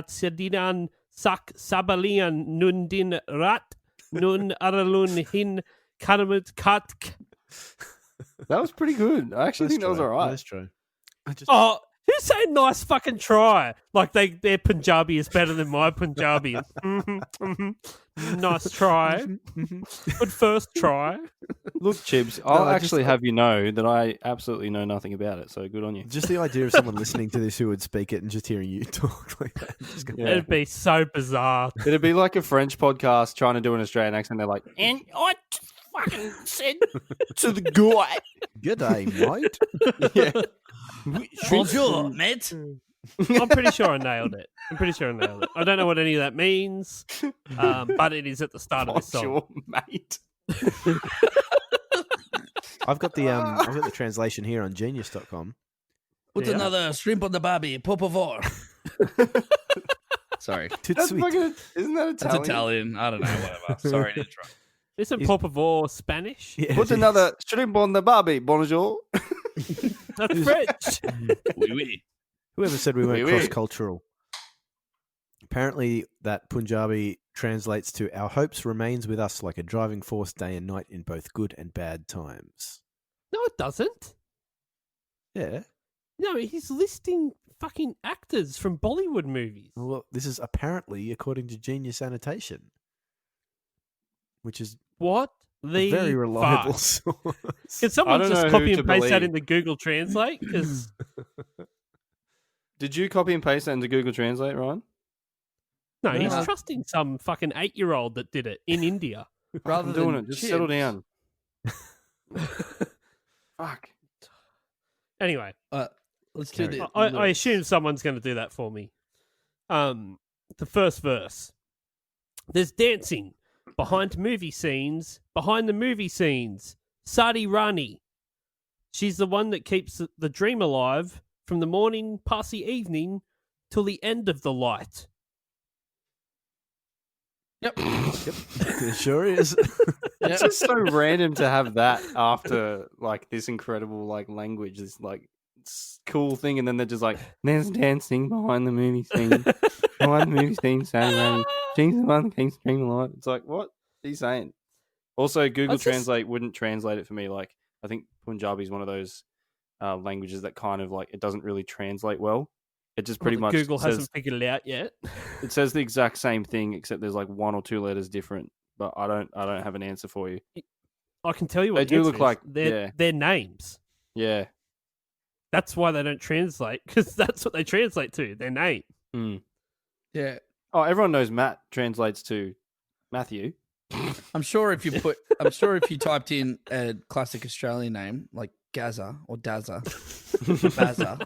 Sedinan sak sabalian nun din rat nun aralun hin karmut katk. That was pretty good. I actually think that was all right. That's true. Oh, who's saying nice fucking try? Like their Punjabi is better than my Punjabi. Nice try. Good first try. Look, Chibs, I'll actually have you know that I absolutely know nothing about it, so good on you. Just the idea of someone listening to this who would speak it and just hearing you talk like that. It'd be so bizarre. It'd be like a French podcast trying to do an Australian accent. They're like, and I fucking said to the guy. Good day, mate. Yeah. Bonjour, mate. I'm pretty sure I nailed it. I don't know what any of that means, but it is at the start of the song. Bonjour, mate. I've got the translation here on genius.com. Put another shrimp on the barbie, por favor. Sorry. That's fucking, isn't that Italian? That's Italian. I don't know, whatever. Sorry to interrupt. Isn't por favor Spanish? Yeah, Put another shrimp on the barbie, bonjour. That's French. Oui, oui. Whoever said we weren't Oui, oui. cross-cultural? Apparently that Punjabi translates to "Our hopes remains with us like a driving force day and night in both good and bad times." No, it doesn't. Yeah. No, he's listing fucking actors from Bollywood movies. Well, this is apparently according to Genius Annotation, which is What the a very reliable fuck? source. Can someone I don't just know copy who and to paste that believe. into Google Translate? Because Did you copy and paste that into Google Translate, Ryan? no, he's No. trusting some fucking 8-year-old that did it in India. Rather I'm doing than it. Just chips. settle down. Fuck. Anyway, Let's do Carry this. I assume someone's going to do that for me. The first verse. There's dancing behind the movie scenes. Sadi Rani. She's the one that keeps the dream alive from the morning past the evening till the end of the light. Yep. It sure is. It's just so random to have that after like this incredible like language, this like cool thing, and then they're just like, "There's dancing behind the movie scene, behind the movie scene." Saturday, she's the one that keeps dreaming alive. It's like, what are you saying? Also, Google That's just- Translate wouldn't translate it for me. Like, I think Punjabi is one of those languages that kind of like it doesn't really translate well. It just pretty much Google says, hasn't figured it out yet. it says the exact same thing, except there's like 1 or 2 letters different. But I don't have an answer for you. I can tell you what They the do answer look is. like- Their names. Yeah. That's why they don't translate, because that's what they translate to, their name. Mm. Yeah. Oh, everyone knows Matt translates to Matthew. I'm sure if you typed in a classic Australian name like Gaza or Dazza, Bazza.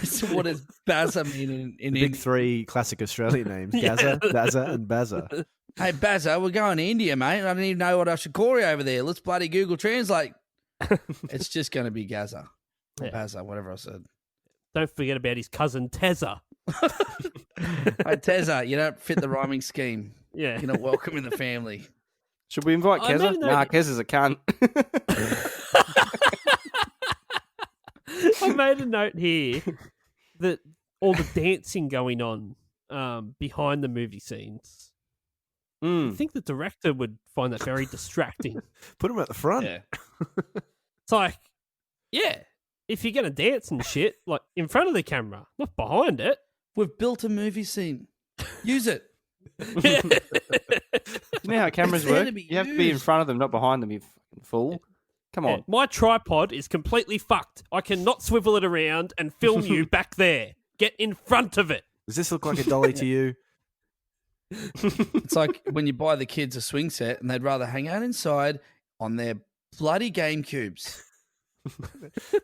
So what does Bazza mean in The big 3 classic Australian names: Gaza, Dazza, and Bazza. Hey Bazza, we're going to India, mate. I don't even know what I should call you over there. Let's bloody Google Translate. It's just going to be Gaza or Yeah. Bazza, whatever I said. Don't forget about his cousin Tezza. Hey Tezza, you don't fit the rhyming scheme. Yeah. You're not welcome in the family. Should we invite I Keza? don't know. Nah, Keza's a cunt. I made a note here that all the dancing going on behind the movie scenes. I Mm. think the director would find that very distracting. Put them at the front. Yeah. It's like, yeah, if you're going to dance and shit, like in front of the camera, not behind it. We've built a movie scene. Use it. You know how cameras It's there work? to be You have to be in used. front of them, not behind them, you fucking fool. Come Yeah, on. my tripod is completely fucked. I cannot swivel it around and film you back there. Get in front of it. Does this look like a dolly to you? It's like when you buy the kids a swing set and they'd rather hang out inside on their bloody Game Cubes.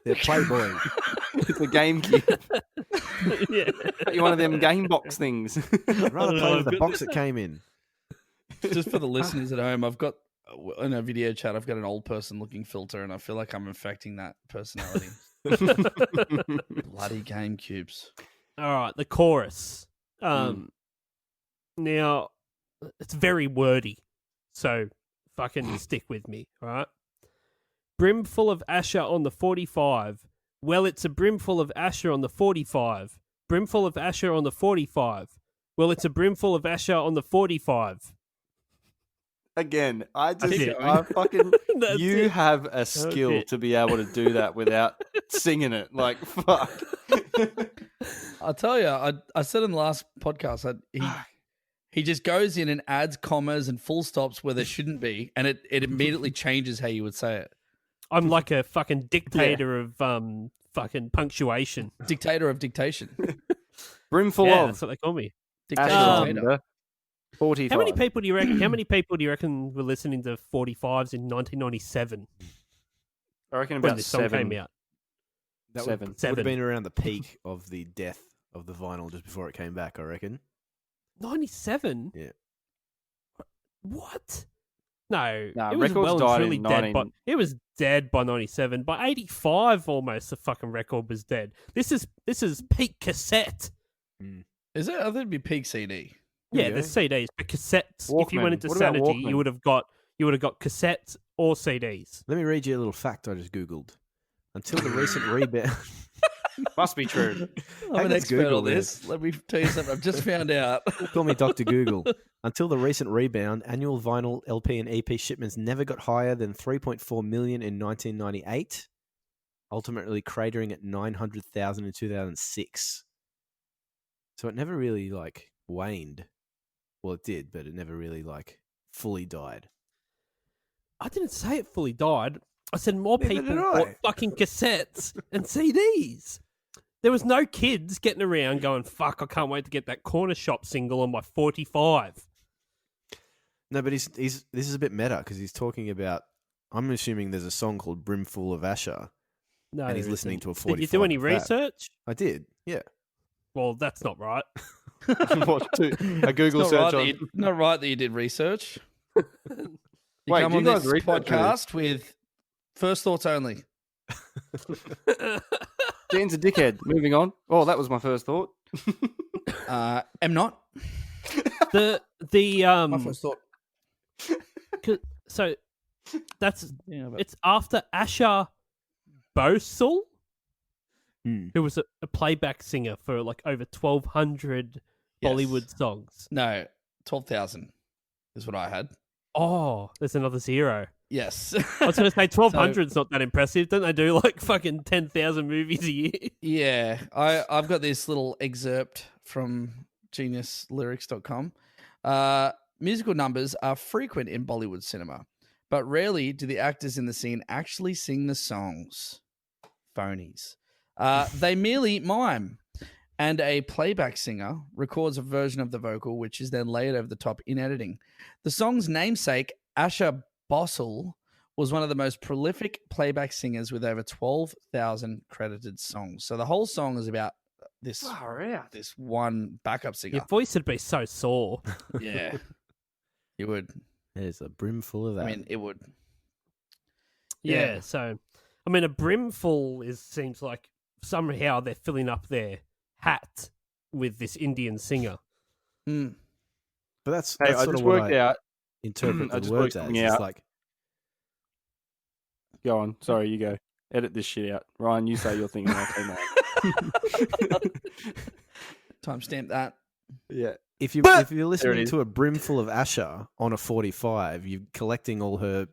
They're Playboy. It's a GameCube. Yeah. You're one of them game box things. I'd rather don't play know, with the but- box it came in. Just for the listeners at home, I've got in a video chat, I've got an old person looking filter, and I feel like I'm infecting that personality. Bloody Game Cubes. All right, the chorus. Now, it's very wordy, so fucking stick with me, all right? Brimful of Asha on the 45. Well, it's a brimful of Asha on the 45. brimful of Asha on the 45. Well, it's a brimful of Asha on the 45. Again, I it. fucking. That's You it. have a skill it. to be able to do that without singing it. Like, fuck. I'll tell you, I said in the last podcast, he just goes in and adds commas and full stops where there shouldn't be, and it immediately changes how you would say it. I'm like a fucking dictator of fucking punctuation. Dictator of dictation. Brimful Yeah, of that's what they call me. Dictator. Asha 45. How many people do you reckon? How many people do you reckon were listening to 45s in 1997 I reckon when about this song 7. came out? That Seven. would Seven. have been around the peak of the death of the vinyl just before it came back, I reckon. 97? Yeah. What? No, Nah, it was records well died and truly in dead. 19 But it was dead by 97. By 85, almost the fucking record was dead. This is peak cassette. Is it? I think it'd be peak CD. Yeah, go. the CDs, but cassettes. If you Walkman. went into What about Sanity, Walkman? you would have got cassettes or CDs. Let me read you a little fact I just Googled. Until the recent rebound. Must be true. I'm Hey, an let's expert Google on this. Let me tell you something. I've just found out. Call me Dr. Google. Until the recent rebound, annual vinyl, LP, and EP shipments never got higher than 3.4 million in 1998, ultimately cratering at 900,000 in 2006. So it never really waned. Well, it did, but it never really fully died. I didn't say it fully died. I said more Neither people did I. bought fucking cassettes and CDs. There was no kids getting around going, fuck, I can't wait to get that Cornershop single on my 45. No, but this is a bit meta because he's talking about. I'm assuming there's a song called "Brimful of Asha," No, and he's there listening isn't. to a 45. Did you do any of that. research? I did. Yeah. Well, that's not right. A Google Not search right, on. not right that you did research. You Wait, come do on you guys this research podcast with first thoughts only. Dan's a dickhead. Moving on. Oh, that was my first thought. Am not. the My first thought. so that's Yeah, but it's after Asha Bhosle, who was a playback singer for like over 1,200 Yes. Bollywood songs. No, 12,000 is what I had. Oh, there's another zero. Yes. I was going to say 1,200's not that impressive. Don't they do like fucking 10,000 movies a year? Yeah, I've got this little excerpt from geniuslyrics.com. Musical numbers are frequent in Bollywood cinema, but rarely do the actors in the scene actually sing the songs. Phonies. They merely mime, and a playback singer records a version of the vocal, which is then layered over the top in editing. The song's namesake, Asha Bhosle, was one of the most prolific playback singers with over 12,000 credited songs. So the whole song is about this one backup singer. Your voice would be so sore. Yeah, it would. There's a brimful of that. I mean, it would. Yeah. So, I mean, a brimful seems like somehow they're filling up their hat with this Indian singer. Mm. but that's Hey, I sort just of what worked I out. interpret I the just words worked as. something It's out. like Go on. Sorry, you go. Edit this shit out. Ryan, you say your thing and I'll say mine. Timestamp that. Yeah. if you're There listening it is. to a brimful of Asha on a 45, you're collecting all her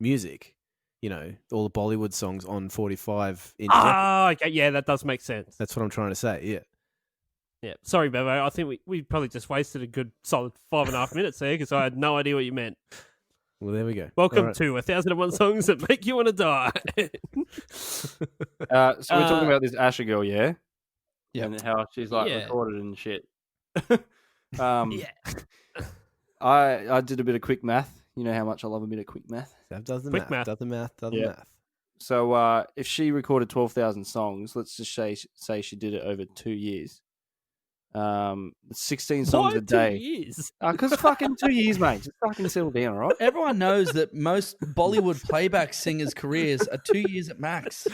music. You know, all the Bollywood songs on 45 inch records. Ah, okay. Yeah, that does make sense. That's what I'm trying to say. Yeah. Yeah. Sorry, Bevo. I think we probably just wasted a good solid 5.5 minutes there because I had no idea what you meant. Well, there we go. Welcome All right. to 1,001 Songs That Make You Want to Die. So we're talking about this Asha girl, yeah? Yeah. And how she's like Yeah. recorded and shit. Yeah. I did a bit of quick math. You know how much I love a bit of quick math. That does the Quick math. math. Does the math. Does the Yeah. math. So if she recorded 12,000 songs, let's just say she did it over 2 years. 16 songs Why a 2 day. years? Because fucking 2 years, mate. Just fucking settle down, all right? Everyone knows that most Bollywood playback singers' careers are 2 years at max.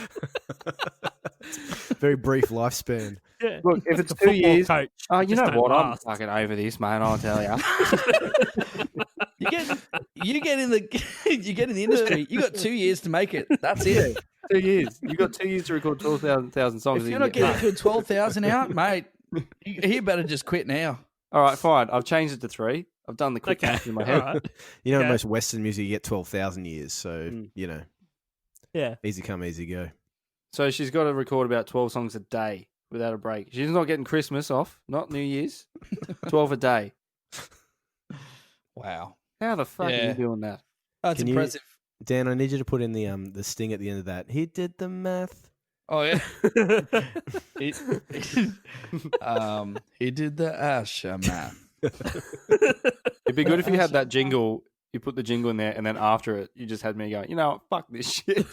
Very brief lifespan. Yeah. Look, if it's The 2 football years, coach. oh, you just know don't what? I'm last. fucking over this, mate. I'll tell you. You get in the industry. You got 2 years to make it. That's it. 2 years. You've got 2 years to record 12,000 songs. If you're not getting to 12,000 out, mate, He better just quit now. All right, fine. I've changed it to 3. I've done the quick Okay. math in my All head. right. You know, in Okay. most Western music, you get 12,000 years. So, you know, Yeah. easy come, easy go. So she's got to record about 12 songs a day without a break. She's not getting Christmas off, not New Year's. 12 a day. Wow. How the fuck are Yeah. you doing that? That's Can you- impressive. Dan, I need you to put in the sting at the end of that. He did the math. Oh, yeah. He did the Asha math. It'd be good if you had that jingle. You put the jingle in there, and then after it, you just had me going, you know what, fuck this shit.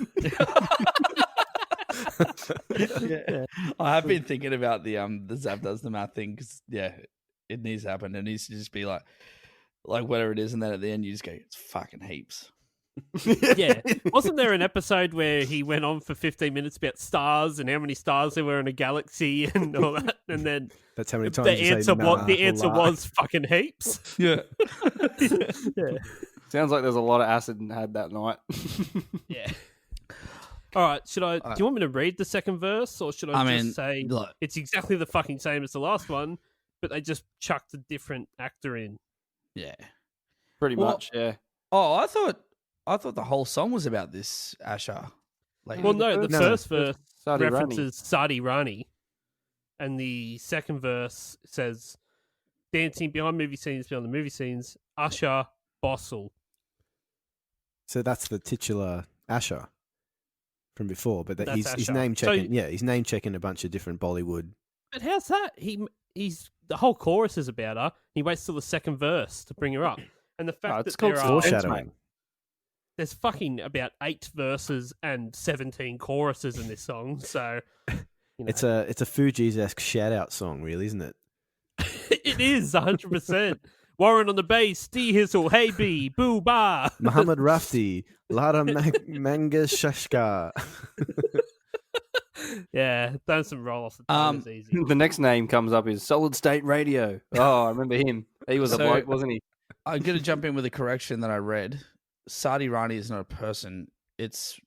I have been thinking about the Zap does the math thing because it needs to happen. It needs to just be like whatever it is, and then at the end you just go, it's fucking heaps. Yeah. Wasn't there an episode where he went on for 15 minutes about stars and how many stars there were in a galaxy and all that? And then That's how many times the you answer say nah, the answer la. was fucking heaps. Yeah. Yeah. Sounds like there's a lot of acid had that night. Yeah. All right. Should I? Do you want me to read the second verse, or should I just say look, it's exactly the fucking same as the last one, but they just chucked a different actor in? yeah. Pretty Well, much, yeah. Oh, I thought the whole song was about this Asha. Like, Well, no. The No, first verse Sadi Rani. references Sadi Rani, and the second verse says, "Dancing behind movie scenes, beyond the movie scenes, Asha Bhosle." So that's the titular Asha from before, but that That's he's Asha. name So- checking. He's name checking a bunch of different Bollywood. But how's that? He's the whole chorus is about her. He waits till the second verse to bring her up, and the fact it's that called there are Foreshadowing. there's fucking about 8 verses and 17 choruses in this song. So you know. It's a Fugees-esque shout-out song, really, isn't it? It is 100%. Warren on the bass, Steve Hissel, Hey B, Boo Ba. Muhammad Rafti, Lara Mangashashka. Yeah, done some roll off the tongue is easy. The next name comes up is Solid State Radio. Oh, I remember him. He was a So- bloke, wasn't he? I'm going to jump in with a correction that I read. Sadi Rani is not a person. It's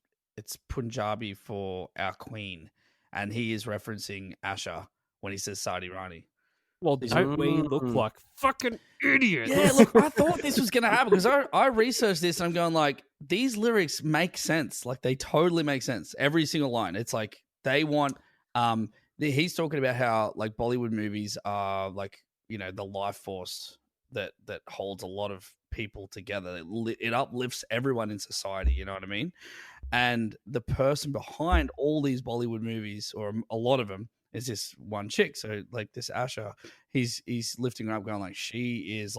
Punjabi for our queen, and he is referencing Asha when he says Sadi Rani. Well, don't we look like fucking idiots? Yeah, look, I thought this was going to happen because I researched this and I'm going like, these lyrics make sense. Like they totally make sense. Every single line. It's like they want, he's talking about how like Bollywood movies are like, you know, the life force that holds a lot of people together. It uplifts everyone in society. You know what I mean? And the person behind all these Bollywood movies, or a lot of them, is this one chick. So like this Asha, he's lifting her up, going like, she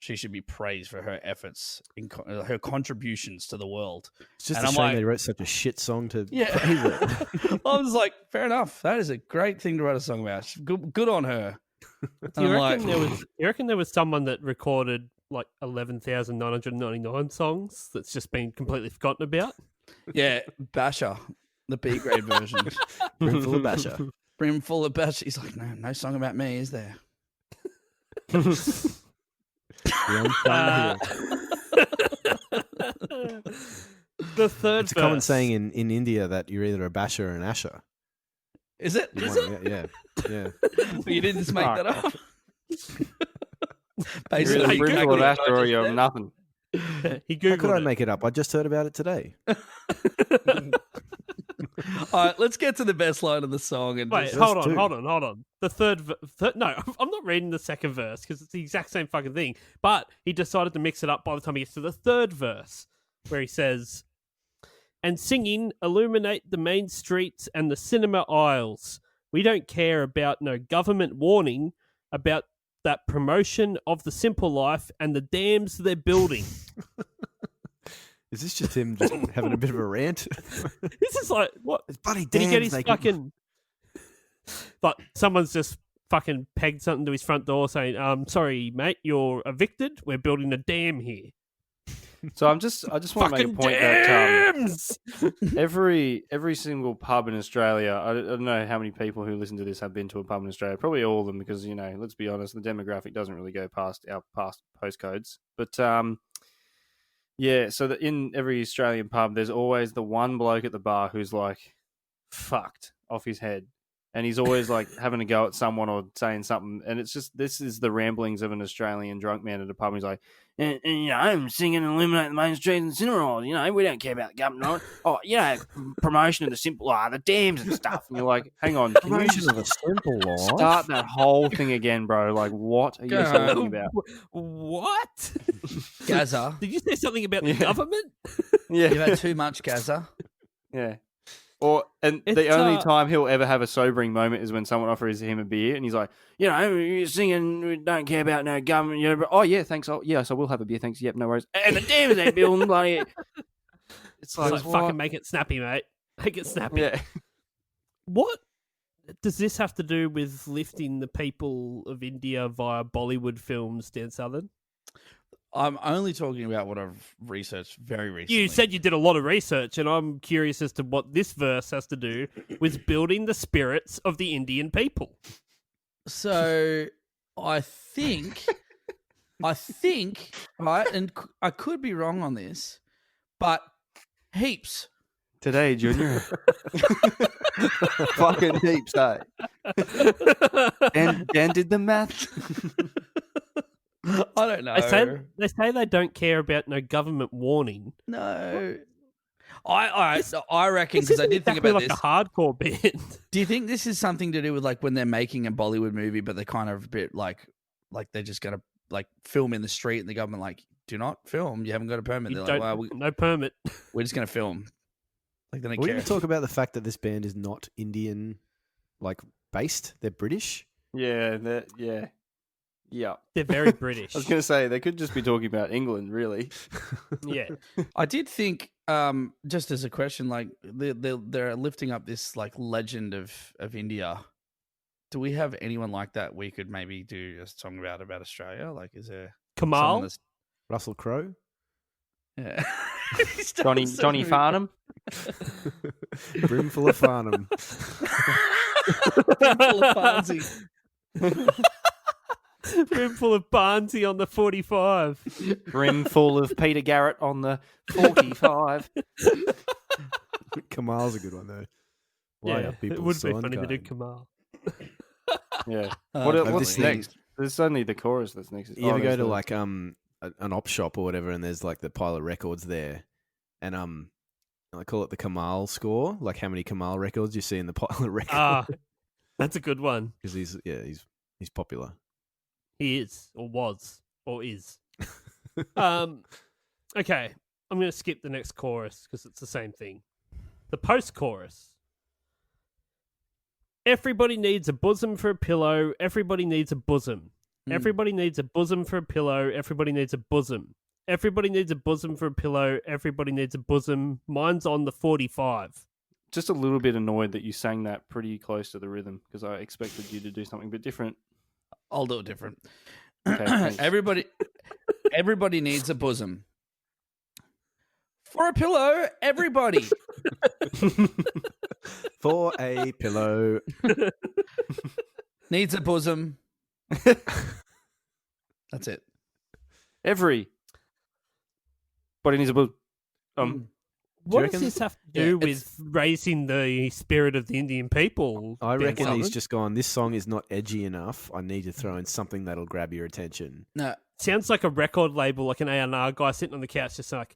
should be praised for her efforts in her contributions to the world. It's just And a I'm shame like- they wrote such a shit song to Yeah, praise it. I was like, fair enough. That is a great thing to write a song about. Good on her. Do you And I'm reckon like, you reckon there was someone that recorded like 11,999 songs that's just been completely forgotten about? yeah, Basher, the B grade version, Brimful of Basha. Brimful of Basher. He's like, no song about me, is there? The Uh, the third It's a common verse. saying in India that you're either a Basha or an Asha. Is it? You Is want- it? Yeah. You didn't just make that up. You're Basically, either Brimful of exactly Asha what I or just you're said. nothing. He How could googled I it. make it up? I just heard about it today. All right, let's get to the best line of the song. And Wait, just- hold Verse on, two. hold on. The third, no, I'm not reading the second verse because it's the exact same fucking thing. But he decided to mix it up by the time he gets to the third verse, where he says, "And singing illuminate the main streets and the cinema aisles. We don't care about no government warning about that promotion of the simple life and the dams they're building." Is this just him just having a bit of a rant? This is like what? It's bloody Did he get dams his they can- fucking? Like someone's just fucking pegged something to his front door saying, "Sorry, mate, you're evicted. We're building a dam here." So I just want to make a Fucking point that dams. every single pub in Australia, I don't know how many people who listen to this have been to a pub in Australia. Probably all of them, because let's be honest, the demographic doesn't really go past our past postcodes. But yeah, so that in every Australian pub, there's always the one bloke at the bar who's like fucked off his head, and he's always like having a go at someone or saying something, and it's just this is the ramblings of an Australian drunk man at a pub. He's like, and I'm singing and illuminate the main street in the cinema. We don't care about the government. Promotion of the simple, the dams and stuff. And you're like, hang on, can you just of a simple life. start that whole thing again, bro? Like, what are you talking about? What? Gaza. Did you say something about the government? Yeah, You've had too much, Gaza. yeah. The It's, only time he'll ever have a sobering moment is when someone offers him a beer and he's like, you're singing, we don't care about no government. Oh, yeah, thanks. Yes, I will have a beer, thanks. Yep, no worries. And the dams ain't building, bloody. It's like, fucking make it snappy, mate. Make it snappy. Yeah. What does this have to do with lifting the people of India via Bollywood films, Dan Southern? I'm only talking about what I've researched very recently. You said you did a lot of research, and I'm curious as to what this verse has to do with building the spirits of the Indian people. So I think, right, and I could be wrong on this, but heaps. Today, Junior. Fucking heaps, eh? Dan did the math. I don't know. They say they don't care about no government warning. No. I reckon, because I did think exactly about like this. a hardcore band. Do you think this is something to do with like when they're making a Bollywood movie, but they're kind of a bit like they're just gonna like film in the street, and the government like, do not film. You haven't got a permit. You They're like, don't- no permit. we're just gonna film. Like they don't We care. need to talk about the fact that this band is not Indian, like based. They're British. Yeah. They're very British. I was going to say, they could just be talking about England, really. Yeah. I did think, just as a question, like they're lifting up this like legend of India. Do we have anyone like that we could maybe do a song about Australia? Like, is there someone Kamal? that's- Russell Crowe. Yeah. Johnny Farnham. Brimful of Farnham. Brimful of Farnsey. Brimful of Barnsey on the 45. Brimful of Peter Garrett on the 45. Kamal's a good one though. Why Yeah, are people it would so be funny to do unkind? Kamal. Yeah. I've What's just seen- next? There's only the chorus that's next. You ever go there's to the- like an op shop or whatever, and there's like the pile of records there, and I call it the Kamal score, like how many Kamal records you see in the pile of records. Ah, that's a good one. Because he's popular. He is, or was, or is. Okay, I'm going to skip the next chorus because it's the same thing. The post-chorus. Everybody needs a bosom for a pillow. Everybody needs a bosom. Everybody needs a bosom for a pillow. Everybody needs a bosom. Everybody needs a bosom for a pillow. Everybody needs a bosom. Mine's on the 45. Just a little bit annoyed that you sang that pretty close to the rhythm because I expected you to do something a bit different. I'll do it different. Okay, thanks. Everybody needs a bosom. For a pillow, everybody. For a pillow. Needs a bosom. That's it. Every. Body needs a boom. What does reckon- this have to do Yeah, with raising the spirit of the Indian people? I Dan reckon he's Southern? just gone, this song is not edgy enough. I need to throw in something that'll grab your attention. No, Sounds like a record label, like an A&R guy sitting on the couch, just like,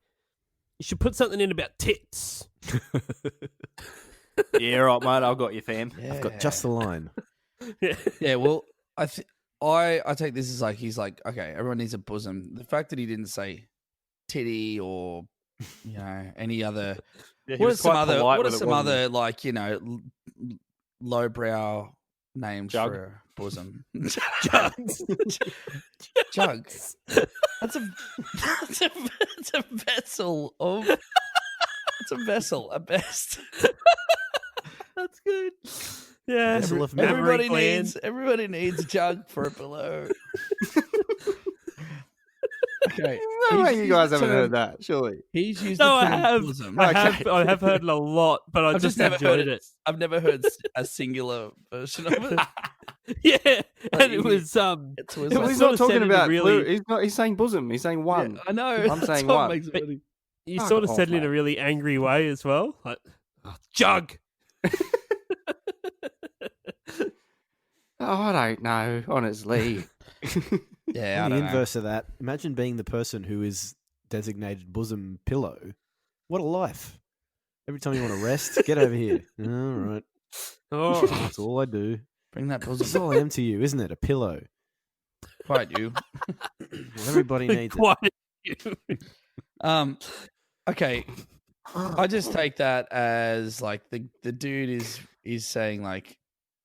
you should put something in about tits. Yeah, right, mate. I've got you, fam. I've got just the line. Yeah. Yeah, well, I take this as like he's like, okay, everyone needs a bosom. The fact that he didn't say titty or any other Yeah, he what are was some quite other polite what are with it, some wasn't he? other like lowbrow names Jug. for a bosom? Jugs. Jug. That's a vessel of. It's a vessel at best. That's good. Yeah. Vessel of mammary gland. Everybody needs a jug for a pillow. Okay. No he's way you used guys the haven't term- heard that, surely. He's used No, the I term have. bosom. I have heard it a lot, but I I've just never enjoyed heard it. I've never heard a singular version of it. Yeah, and it he- was It's always Well, was he's sort not of said talking in a about really- blue. He's saying bosom. He's saying one. Yeah, I know. I'm that's saying what one. makes it But- funny. you Fuck sort of off, said it in mate. a really angry way as well. Like, "Oh, jug. Oh, I don't know, honestly. Yeah, I On the don't know. inverse of that, imagine being the person who is designated bosom pillow. What a life. Every time you want to rest, get over here. All right. All right. That's all I do. Bring that That's bosom. all I am to you, isn't it? A pillow. Quite you. Well, everybody needs it. Quite. Okay. I just take that as like the dude is saying like,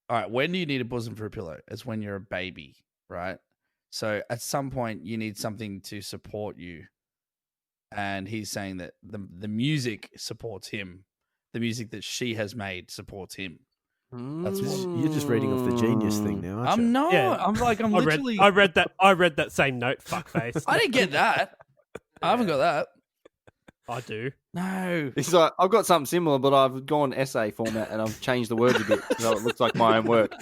all right, when do you need a bosom for a pillow? It's when you're a baby, right? So at some point you need something to support you. And he's saying that the music supports him. The music that she has made supports him. That's what You're just reading off the genius thing now, aren't you? I'm not. Yeah. I'm literally. I read that same note. Fuckface. I didn't get that. I haven't got that. I do. No. He's like, I've got something similar, but I've gone essay format and I've changed the words a bit so it looks like my own work.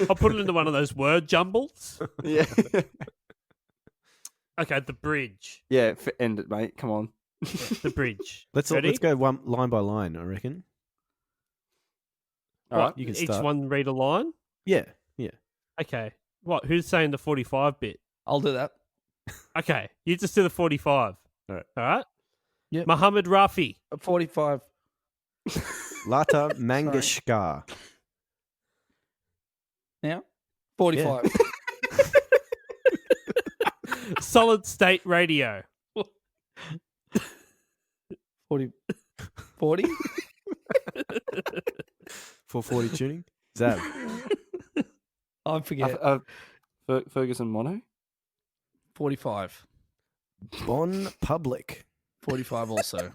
I'll put it into one of those word jumbles. Yeah. Okay, the bridge. Yeah, end it, mate. Come on. The bridge. Let's go one line by line, I reckon. All right. You can Each start. one read a line? Yeah. Okay. What? Who's saying the 45 bit? I'll do that. Okay, you just do the 45. All right. All right? Yep. Muhammad Rafi. 45. Lata Mangeshkar. Now? 45. Solid State Radio. 40. 40? 440 tuning. Zab. I forget. Ferguson Mono? 45. Bon Public. 45 also.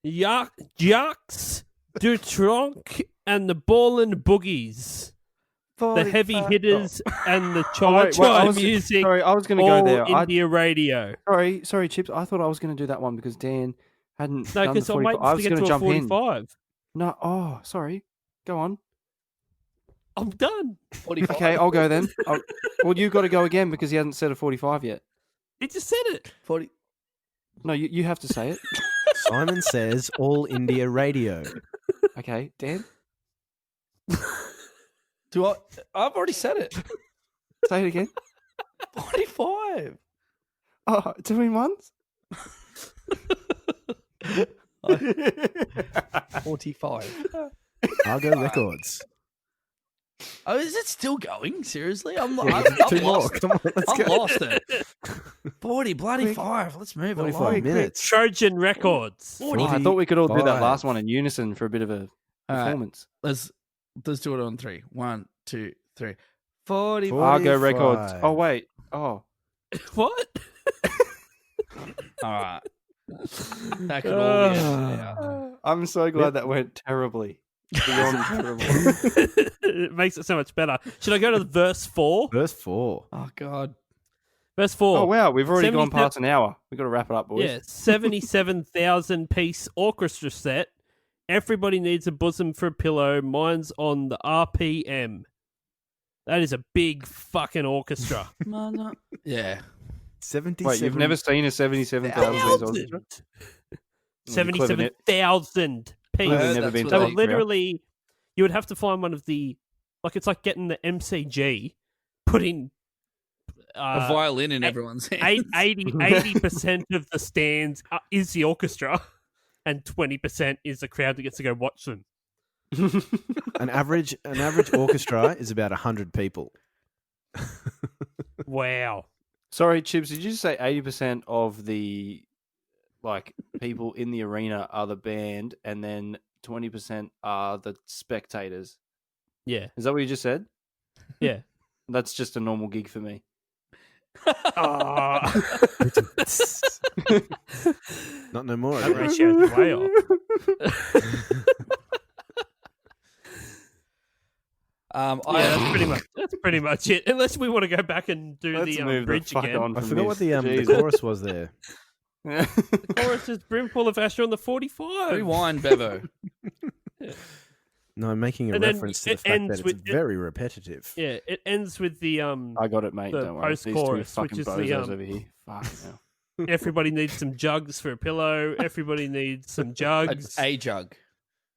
Jacques Dutronc and the Ballin' Boogies. The heavy hitters and the chai music. Sorry, I was going to all go there. India radio. Sorry, Chips. I thought I was going to do that one because Dan hadn't No, done the because I'm 45. waiting I to was get going to to a jump in. 45. No, oh, sorry. Go on. I'm done. 45. Okay, I'll go then. Well, you've got to go again because he hasn't said a 45 yet. He just said it. 40. No, you have to say it. Simon says All India Radio. Okay, Dan, Do I? I've already said it. say it again. 45. Oh, doing once? 45. Argo Records. Oh, is it still going? Seriously? I'm Yeah, I've two more. lost it. Come on, let's I've go. lost it. 40 bloody 5. Let's move 45 along. minutes. Trojan Records. Oh, I thought we could all do that 45. last one in unison for a bit of a All right. performance. Let's do it on 3. 1, 2, 3. 40. Argo Records. 45. Oh, wait. Oh. What? All right. That could all be edited out. I'm so glad that went terribly. Beyond terrible. It makes it so much better. Should I go to verse 4? Verse 4. Oh, God. Verse 4. Oh, wow. We've already gone 77 past an hour. We've got to wrap it up, boys. Yeah, 77,000 piece orchestra set. Everybody needs a bosom for a pillow. Mine's on the RPM. That is a big fucking orchestra. No. Yeah. 77. Wait, you've never seen a 77,000 piece orchestra? 77,000 Clearly pieces. never been what They to were they- Austria. literally, you would have to find one of the, like, it's like getting the MCG, put in A violin in everyone's hands. 80% of the stands is the orchestra, and 20% is the crowd that gets to go watch them. An average orchestra is about 100 people. Wow. Sorry, Chips, did you say 80% of the people in the arena are the band and then 20% are the spectators? Yeah. Is that what you just said? Yeah. That's just a normal gig for me. Oh, Not no more. that ratio's way off. That's pretty much it. Unless we want to go back and do Let's the move bridge the fuck again. on I from forgot what this. the Jesus. chorus was there. The chorus is Brimful of Asha on the 45. Rewind, Bevo. No, I'm making a And then reference to it the fact ends that with- it's very repetitive. Yeah, it ends with the I got it, mate. the Don't worry. These two post-chorus, fucking which is the, bozos over here. Fuck now. everybody needs some jugs for a pillow. Everybody needs some jugs. A jug.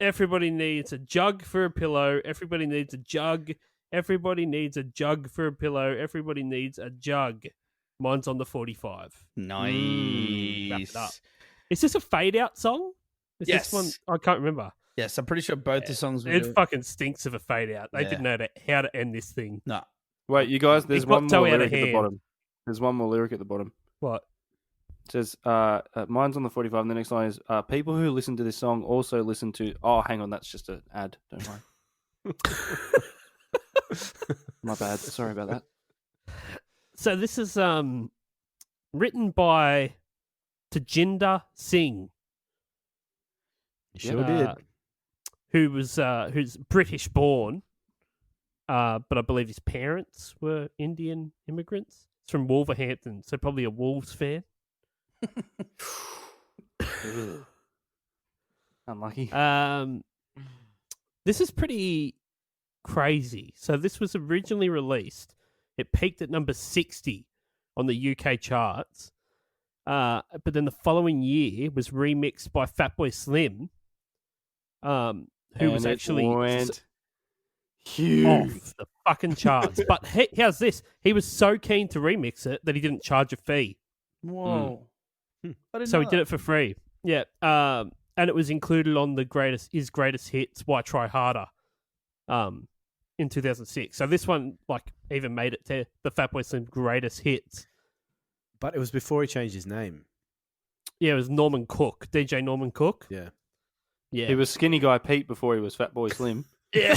Everybody needs a jug for a pillow. Everybody needs a jug. Everybody needs a jug for a pillow. Everybody needs a jug. Mine's on the 45. Wrap it up. Nice. Is this a fade out song? Is Yes. this one? I can't remember. Yes, I'm pretty sure both the songs were. It fucking stinks of a fade out. They Yeah. didn't know how to end this thing. No. Wait, you guys, there's It got one so more out of lyric at the hand. bottom. There's one more lyric at the bottom. What? It says, mine's on the 45, and the next line is, people who listen to this song also listen to... Oh, hang on, that's just an ad. Don't worry. My bad. Sorry about that. So this is written by Tajinder Singh. You sure did. Who's British born, but I believe his parents were Indian immigrants. It's from Wolverhampton, so probably a Wolves fan. Unlucky. This is pretty crazy. So this was originally released. It peaked at number 60 on the UK charts. But then the following year was remixed by Fatboy Slim, who was actually went huge. off the fucking charts. But how's this? He was so keen to remix it that he didn't charge a fee. Whoa. So he did it for free. Yeah. And it was included on his greatest hits, Why Try Harder, in 2006. So this one even made it to the Fatboy Slim greatest hits. But it was before he changed his name. Yeah, it was Norman Cook, DJ Norman Cook. Yeah. Yeah. He was Skinny Guy Pete before he was Fatboy Slim. Yeah.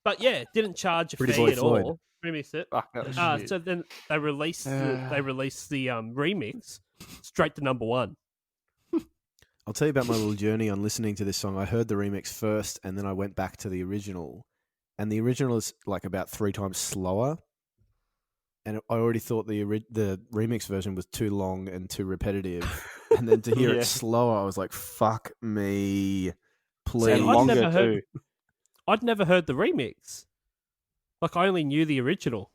But yeah, didn't charge a Pretty fee Boy at Floyd. all. Remix it. Fuck, that was shit. So then they released the remix straight to number 1. I'll tell you about my little journey on listening to this song. I heard the remix first, and then I went back to the original. And the original is about 3 times slower. And I already thought the remix version was too long and too repetitive. And then to hear Yeah. it slower, I was like, fuck me. Please. And longer too. I'd never heard the remix. I only knew the original.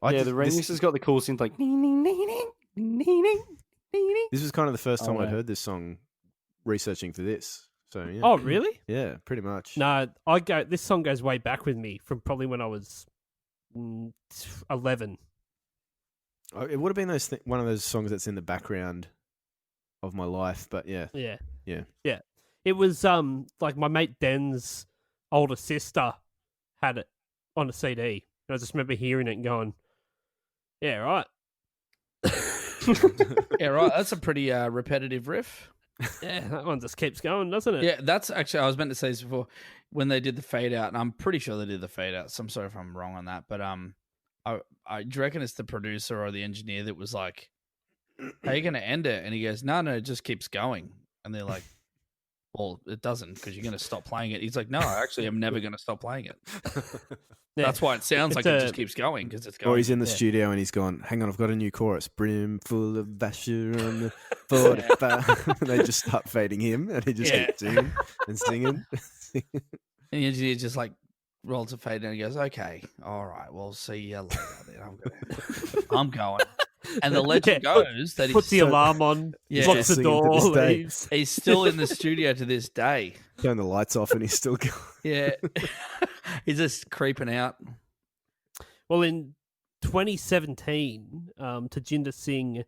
The remix has got the cool synth This was kind of the first time Oh, I'd yeah. heard this song researching for this. So, yeah. Oh, really? Yeah, pretty much. No, this song goes way back with me from probably when I was 11. It would have been one of those songs that's in the background of my life, but yeah. Yeah. Yeah. Yeah. It was my mate Den's older sister had it on a CD. And I just remember hearing it and going, yeah, right. Yeah, right. That's a pretty repetitive riff. Yeah, that one just keeps going, doesn't it? Yeah, that's actually, I was meant to say this before, when they did the fade out, and I'm pretty sure they did the fade out, so I'm sorry if I'm wrong on that, but I do you reckon it's the producer or the engineer that was like, how are you going to end it? And he goes, no, it just keeps going. And they're like, well, it doesn't, because you're going to stop playing it. He's like, no, actually, I'm never going to stop playing it. Yeah. That's why it sounds like it just keeps going, because it's going. Or he's in the studio and he's gone, hang on, I've got a new chorus. Brimful of Asha on the 45. And they just start fading him and he just keeps singing and singing. And the engineer just rolls a fade and he goes, okay, all right, well, see you later then. I'm going. And the legend goes that puts the alarm on, locks the Singing to door, this day. leaves. he's still in the studio to this day. Turn the lights off and he's still going. Yeah. He's just creeping out. Well, in 2017, Tajinder Singh,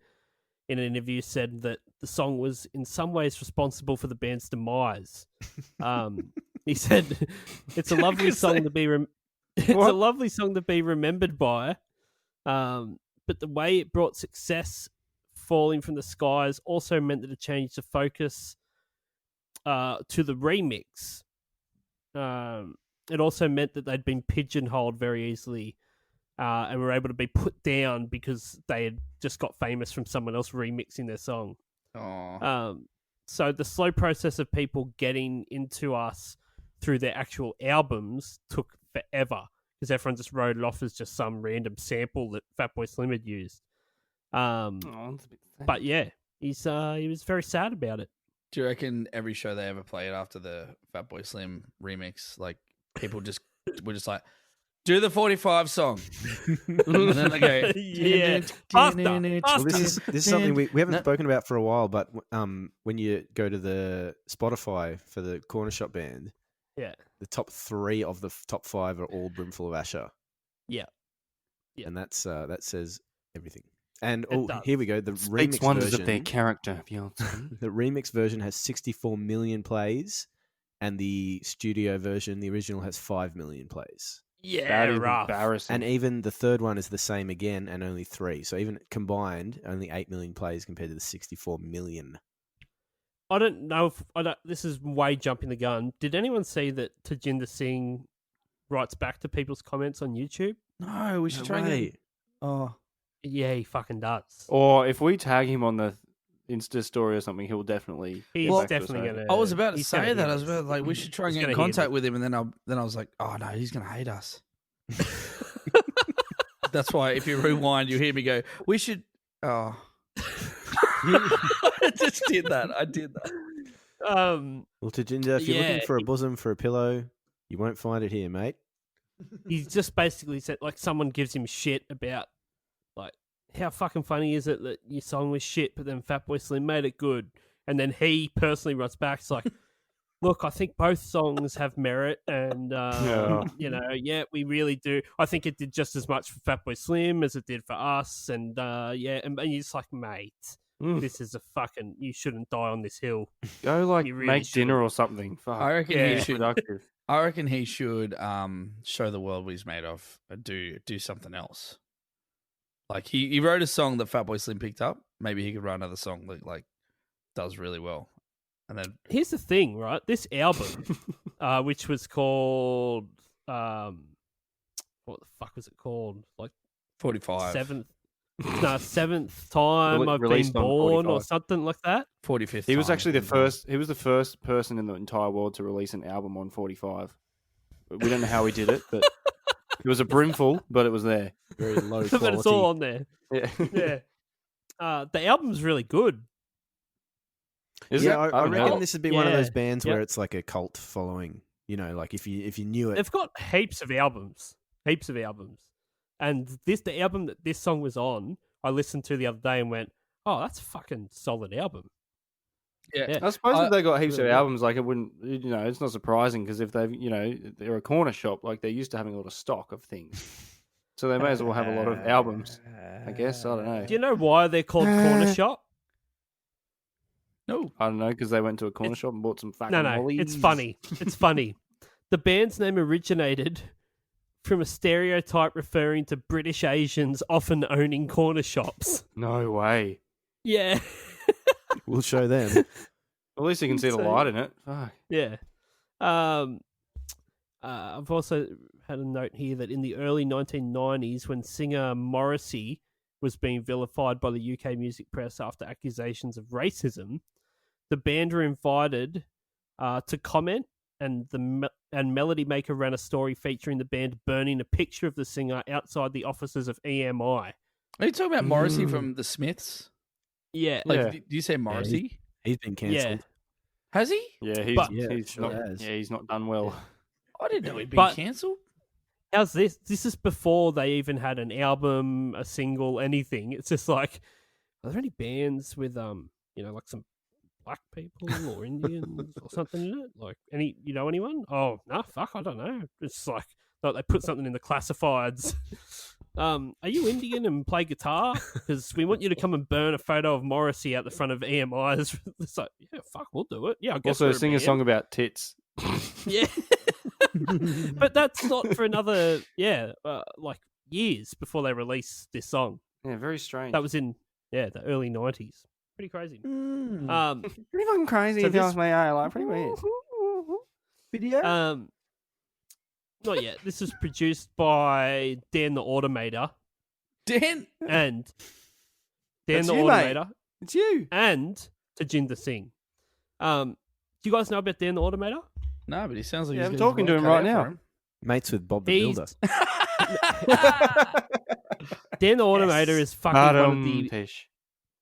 in an interview, said that the song was in some ways responsible for the band's demise. He said, "It's a lovely song to be a lovely song to be remembered by, but the way it brought success falling from the skies also meant that it changed the focus to the remix. It also meant that they'd been pigeonholed very easily and were able to be put down because they had just got famous from someone else remixing their song. Oh. So the slow process of people getting into us through their actual albums took forever because everyone just wrote it off as just some random sample that Fatboy Slim had used. But yeah, he was very sad about it. Do you reckon every show they ever played after the Fatboy Slim remix, like people were just like, Do the 45 song. And then they go, Yeah. Faster. Well, this is something we haven't spoken about for a while, but when you go to the Spotify for the Cornershop band, Yeah. the top 3 of the top 5 are all Brimful of Asha. Yeah. Yeah. And that's that says everything. And does. here we go. The Speaks remix wonders version, of their character, Beyonce. the remix version has 64 million plays, and the studio version, the original, has 5 million plays. Yeah, That is rough. embarrassing. And even the third one is the same again, and only 3. So even combined, only 8 million plays compared to the 64 million. I don't know if this is way jumping the gun. Did anyone see that Tajinder Singh writes back to people's comments on YouTube? no, we should try and get... Oh, Yeah, he fucking does. Or if we tag him on the Insta story or something, he'll definitely. He's get back to us, definitely I going think. to. I was about to say that. I was about like, we should try and He's get in gonna hear contact this. with him, and then I was like, oh no, he's gonna hate us. That's why if you rewind, you hear me go, we should. Oh, I just did that. I did that. Well, Tajinder, if you're Yeah. looking for a bosom for a pillow, you won't find it here, mate. He's just basically said, like, someone gives him shit about, like, how fucking funny is it that your song was shit, but then Fatboy Slim made it good. And then he personally writes back, it's like, look, I think both songs have merit, and, you know, yeah, we really do. I think it did just as much for Fatboy Slim as it did for us, and, yeah, and you're just like, mate, this is a fucking, you shouldn't die on this hill. Go like You really make dinner shouldn't. or something. Fuck. I reckon Yeah. he should. Productive. I reckon he should show the world what he's made of. Do something else. Like he wrote a song that Fatboy Slim picked up. Maybe he could write another song that like does really well. And then Here's the thing, right? This album, which was called, what the fuck was it called? Like 45, seventh time I've been Released on born, 45. or something like that. 45th. He was time actually the he's been born. first. He was the first person in the entire world to release an album on 45. We don't know how he did it, but it was a brimful, but it was there. Very low But quality. it's all on there. Yeah. Yeah. The album's really good. Is yeah, it? I don't reckon know. this would be one of Yeah. those bands Yep. where it's like a cult following. You know, like if you knew it. They've got heaps of albums. And the album that this song was on, I listened to the other day and went, oh, that's a fucking solid album. Yeah. I suppose if they got heaps really of good. albums, like it wouldn't, it's not surprising because if they've, they're a corner shop, like they're used to having a lot of stock of things. So they may as well have a lot of albums, I guess. I don't know. Do you know why they're called Cornershop? No. I don't know because they went to a corner shop and bought some fucking No, mollies. it's funny. It's funny. The band's name originated from a stereotype referring to British Asians often owning corner shops. No way. Yeah. We'll show them. At least you can see the So- light in it. Fuck. Yeah. I've also had a note here that in the early 1990s, when singer Morrissey was being vilified by the UK music press after accusations of racism, the band were invited to comment, and Melody Maker ran a story featuring the band burning a picture of the singer outside the offices of EMI. Are you talking about Morrissey from the Smiths? Yeah. Like, Yeah. did you say Morrissey? He's been cancelled. Has he? Yeah, he's But- Yeah, he's sure not. has. Yeah, he's not done well. I didn't know he'd been But- cancelled. How's this? This is before they even had an album, a single, anything. It's just like, are there any bands with like some black people or Indians or something in it? Like anyone? Oh no, fuck, I don't know. It's like they put something in the classifieds. Are you Indian and play guitar? Because we want you to come and burn a photo of Morrissey out the front of EMI. It's like, yeah, fuck, we'll do it. Yeah, I guess Also, we're sing a band. song about tits. Yeah. But that's not for another, like years before they released this song. Yeah, very strange. That was in, the early 90s. Pretty crazy. pretty fucking crazy. So if you this- ask me, like pretty weird. Not yet. This was produced by Dan the Automator Dan, and That's you, mate. Automator It's you. and Tajinder Singh. Do you guys know about Dan the Automator? no, but he sounds like Yeah, he's I'm got his talking to work him cut right out now. for him. Mates with Bob the He's- Builder. Dan the Automator is fucking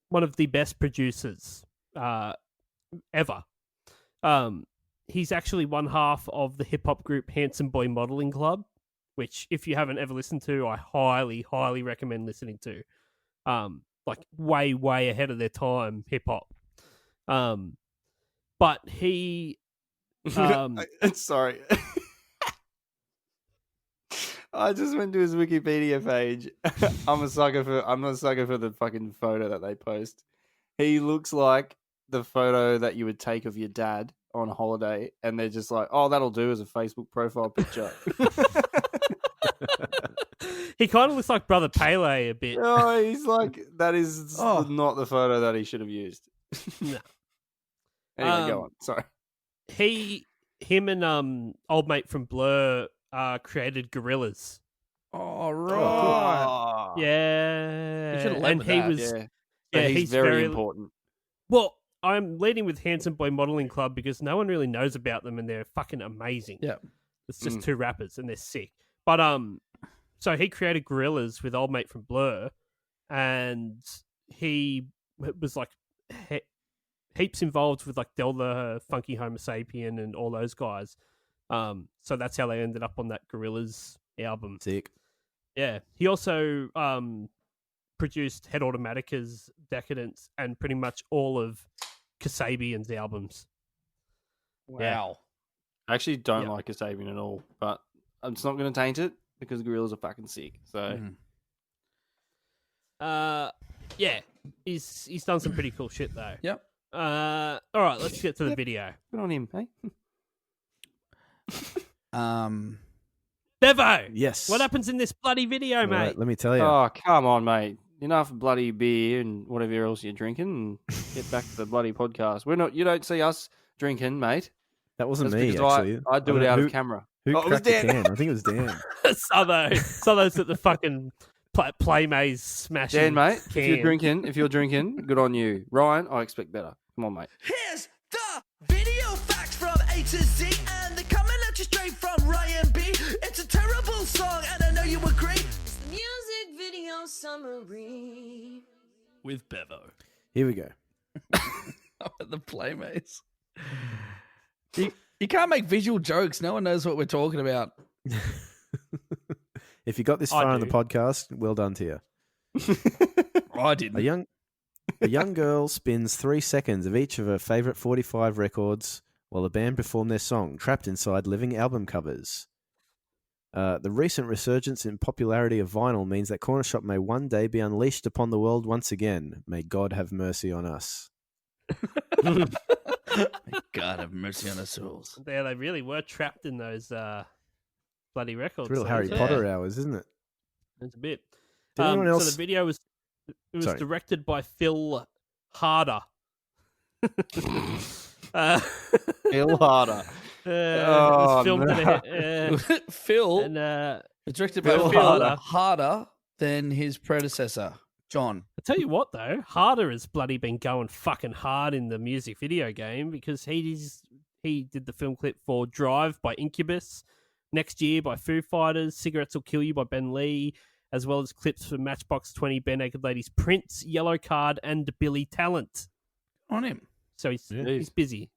one of the best producers ever. He's actually one half of the hip hop group Handsome Boy Modeling Club, which if you haven't ever listened to, I highly, highly recommend listening to. Like way, way ahead of their time, hip hop. But he, Sorry. I just went to his Wikipedia page. I'm not a sucker for the fucking photo that they post. He looks like the photo that you would take of your dad on holiday, and they're just like, "Oh, that'll do as a Facebook profile picture." he kind of looks like Brother Pele a bit. Oh, he's like, that is not the photo that he should have used. No. Anyway, go on. Sorry. Him and old mate from Blur created Gorillaz. Oh, right. Yeah. You should have led and with he that. was But he's very important. Well, I'm leading with Handsome Boy Modeling Club because no one really knows about them and they're fucking amazing. Yeah. It's just two rappers and they're sick. But so he created Gorillaz with old mate from Blur, and he was like heaps involved with like Delta, Funky Homo Sapien, and all those guys. So that's how they ended up on that Gorillaz album. Sick. Yeah. He also produced Head Automatica's Decadence and pretty much all of Kasabian's albums. Wow. I actually don't like Kasabian at all, but it's not going to taint it because Gorillaz are fucking sick. So, yeah, he's done some pretty cool shit though. Yep. All right, let's get to the video. good on him, hey? Bevo, Yes. what happens in this bloody video, All mate? right, let me tell you. Oh, come on, mate. Enough bloody beer and whatever else you're drinking, and get back to the bloody podcast. You don't see us drinking, mate. That wasn't That's me, because actually. I do it out of camera. Who Oh, it was cracked the Dan. can? I think it was Dan. Sothos at the fucking Playmaze smashing. Dan, mate, can. if you're drinking, good on you. Ryan, I expect better. Come on, mate. Here's the video facts from A to Z, and they're coming at you straight from Ryan B. It's a terrible song, and I know you agree. It's the music video summary with Bevo. Here we go. The Playmates. You can't make visual jokes. No one knows what we're talking about. If you got this far on the podcast, well done to you. I didn't. A young girl spins 3 seconds of each of her favourite 45 records while the band perform their song, trapped inside living album covers. The recent resurgence in popularity of vinyl means that Cornershop may one day be unleashed upon the world once again. May God have mercy on us. May God have mercy on our souls. Yeah, they really were trapped in those bloody records. It's real Harry Potter hours, isn't it? It's a bit. Did anyone else... So the video was directed by Phil Harder. Phil Harder. It was filmed Phil and directed by Phil Harder than his predecessor, John. I tell you what, though, Harder has bloody been going fucking hard in the music video game because he did the film clip for Drive by Incubus, Next Year by Foo Fighters, Cigarettes Will Kill You by Ben Lee, as well as clips for Matchbox 20, Bare Naked Ladies, Prince, Yellow Card, and Billy Talent. On him. So he's busy.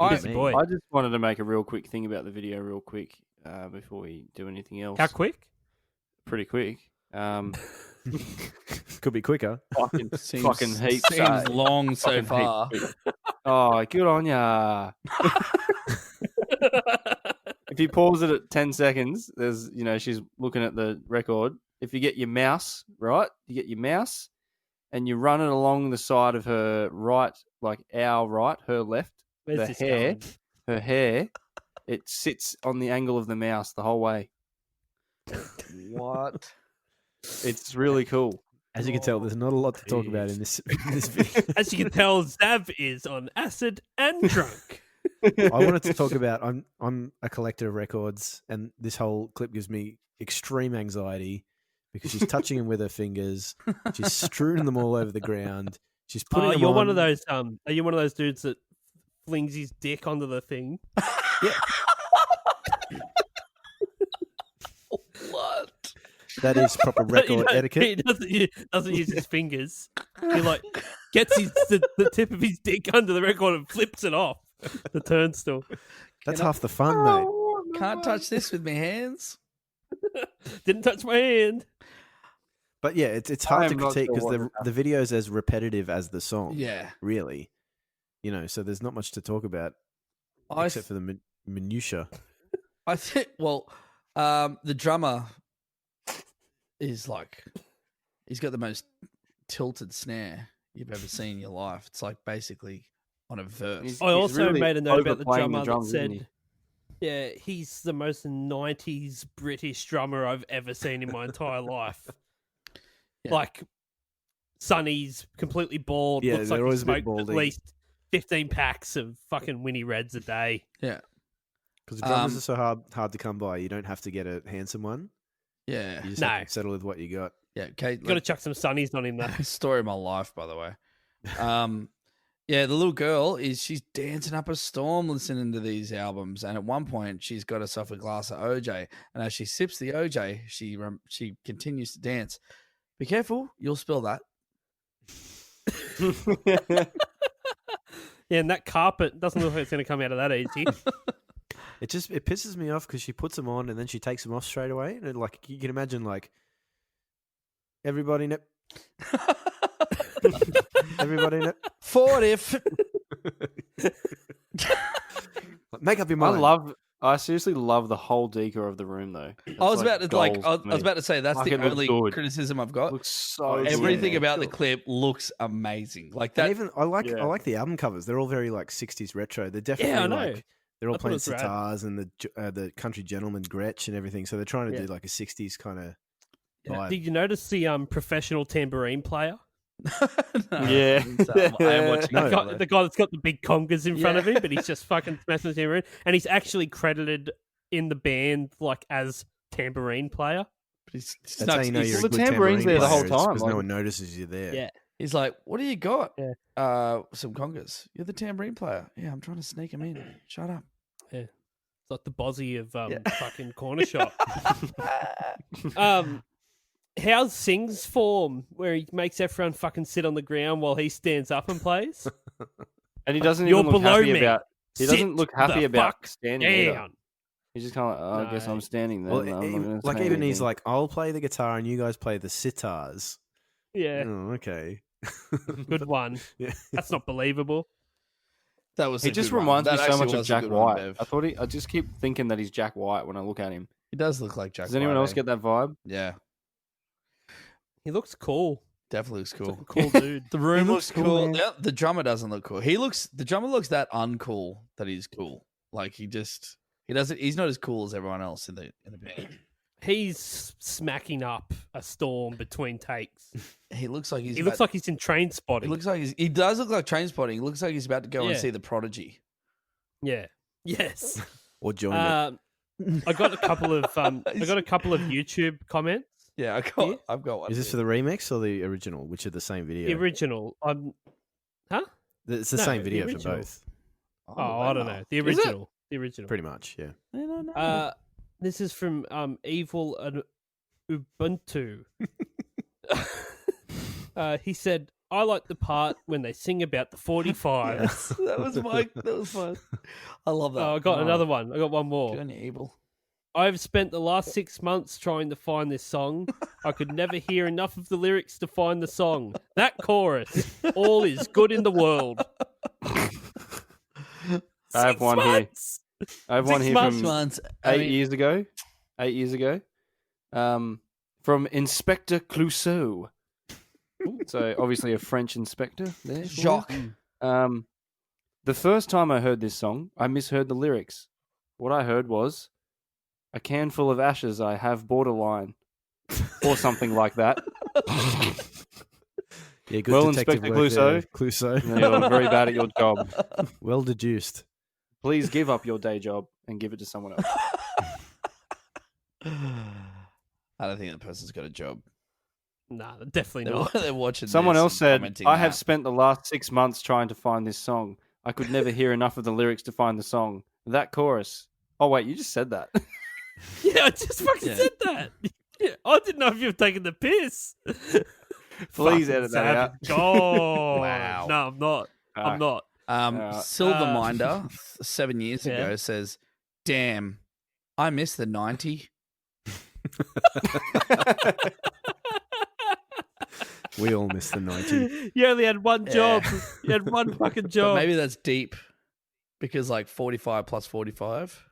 Busy boy. I just wanted to make a real quick thing about the video real quick before we do anything else. How quick? Pretty quick. Could be quicker. Fucking heaps. Seems long so Fucking far. heaps. Oh, good on ya. If you pause it at 10 seconds, there's, she's looking at the record. If you get your mouse, right? You get your mouse and you run it along the side of her right, like our right, her left. Where's Her hair, it sits on the angle of the mouse the whole way. What? It's really cool. As you can tell, there's not a lot to talk about in this video. As you can tell, Zav is on acid and drunk. I wanted to talk about I'm a collector of records, and this whole clip gives me extreme anxiety because she's touching them with her fingers. She's strewn them all over the ground. She's putting them you're on. one of those. Are you one of those dudes that flings his dick onto the thing? Yeah. What? That is proper record etiquette. He doesn't use his fingers. He gets the tip of his dick under the record and flips it off the turnstile. That's half the fun, mate. Can't touch this with my hands. Didn't touch my hand. But yeah, it's I hard to am not critique sure because what the video is as repetitive as the song. Yeah. Really. So there's not much to talk about except for the minutia. I think, the drummer is like, he's got the most tilted snare you've ever seen in your life. It's like basically on a verse. I also really made a note about the overplaying drummer drums, that isn't said, yeah, he's the most 90s British drummer I've ever seen in my entire life. Yeah. Like, Sonny's completely bald. Yeah, looks they're like he always a bit smoked at baldy. least 15 packs of fucking Winnie Reds a day. Yeah. Because the drummers are so hard to come by. You don't have to get a handsome one. Yeah. You just No. have to settle with what you got. Yeah. Okay. Got to chuck some Sonnies on him, though. Story of my life, by the way. Yeah, the little girl she's dancing up a storm listening to these albums, and at one point she's got herself a glass of OJ, and as she sips the OJ, she continues to dance. Be careful, you'll spill that. Yeah, and that carpet doesn't look like it's going to come out of that easy. It pisses me off because she puts them on and then she takes them off straight away. And like you can imagine, like everybody, everybody, Forward if. make up your mind. I seriously love the whole decor of the room, though. I was about to say that's Like, the it looks only good. criticism I've got. Looks so Everything good. about the clip looks amazing. Like And that. even I like the album covers. They're all very like 60s retro. They're definitely I know. like they're all I thought it playing was rad. sitars and the country gentleman Gretsch and everything. So they're trying to do like a 60s kind of vibe. Did you notice the professional tambourine player? No, Yeah. I am watching No. it. The guy that's got the big congas in front of him, but he's just fucking smashing the tambourine. And he's actually credited in the band like as tambourine player. He's That's how you know you're a the good tambourine's tambourine there the player, whole time, because like- no one notices you there. Yeah. He's like, "What do you got?" Yeah. Some congas. You're the tambourine player. Yeah, I'm trying to sneak him in. Shut up. It's like the Bozzy of fucking Cornershop. How's Sing's form where he makes everyone fucking sit on the ground while he stands up and plays? And he doesn't You're even look below happy me. about. He Sit doesn't look happy the about fuck standing either. down. He's just kind of like, I guess No. I'm standing there. Well, I'm not gonna like say even he's anything. like, I'll play the guitar and you guys play the sitars. Yeah, Oh, okay. good one. Yeah. That's not believable. That was. He a just good one. reminds me That so actually much of was a Jack good one, White. Bev. I just keep thinking that he's Jack White when I look at him. He does look like Jack. Does anyone White, else eh? get that vibe? Yeah, He looks cool. definitely looks cool. Cool dude. The room He looks looks cool, cool. man. Yeah, the drummer doesn't look cool. The drummer looks that uncool that he's cool. Like he doesn't. He's not as cool as everyone else in the band. He's smacking up a storm between takes. He looks like He looks like he's in Train Spotting. he does look like Train Spotting. He looks like he's about to go and Yeah. see the Prodigy. Yeah. Yes. Or join it. I got a couple of YouTube comments. Yeah, I've got one. Is this for the remix or the original, which are the same video? The original. It's the No, same the video for original. both, Oh, I don't know. The Is it? original. The original. pretty much. Yeah. I don't know. This is from Evil and Ubuntu. He said, "I like the part when they sing about the 45." that was fun. I love that. Oh, I got another one. I got one more. Good on you, Evil. I've spent the last 6 months trying to find this song. I could never hear enough of the lyrics to find the song. That chorus, all is good in the world. I have one here. I have one here from months. 8 years ago. 8 years ago. From Inspector Clouseau. So obviously a French inspector there. Jacques. The first time I heard this song, I misheard the lyrics. What I heard was, "A can full of ashes, I have borderline," or something like that. Yeah, good Well, detective Inspector work there, Clouseau. Clouseau. You're very bad at your job. Well deduced. Please give up your day job and give it to someone else. I don't think that person's got a job. Nah, definitely They're, not. they're watching. Someone this else and said, commenting "I have that. spent the last 6 months trying to find this song. I could never hear enough of the lyrics to find the song. That chorus." Oh wait, you just said that. Yeah, I just fucking Yeah. said that. Yeah, I didn't know if you were taking the piss. Please Fucking edit that out. savage. Oh, Wow. No, I'm not. Ah. I'm not. Silverminder 7 years Yeah. ago says, "Damn, I miss the 90." We all miss the 90s. You only had one job. Yeah. You had one fucking But job. maybe that's deep because like 45 plus 45.